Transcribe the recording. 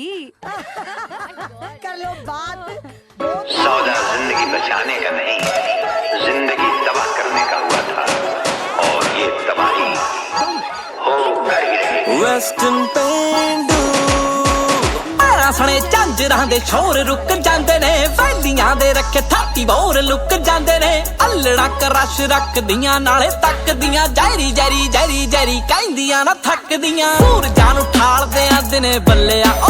कर लो बात। सौदा जिंदगी बचाने का नहीं, जिंदगी तबाह करने का हुआ था और ये तबाही हो कर ही रही। वेस्टर्न पेंडू सने झांजरां दे शोर रुक जांदे ने, वैलियां दे रखे थाती बोर लुक जांदे ने, अल्लड़ा करश रखदियां नाले तकदियां, जैरी जैरी जैरी जैरी कहंदियां ना थकदियां, सूरजां नूं ठालदे आ दिने बल्लिया ओ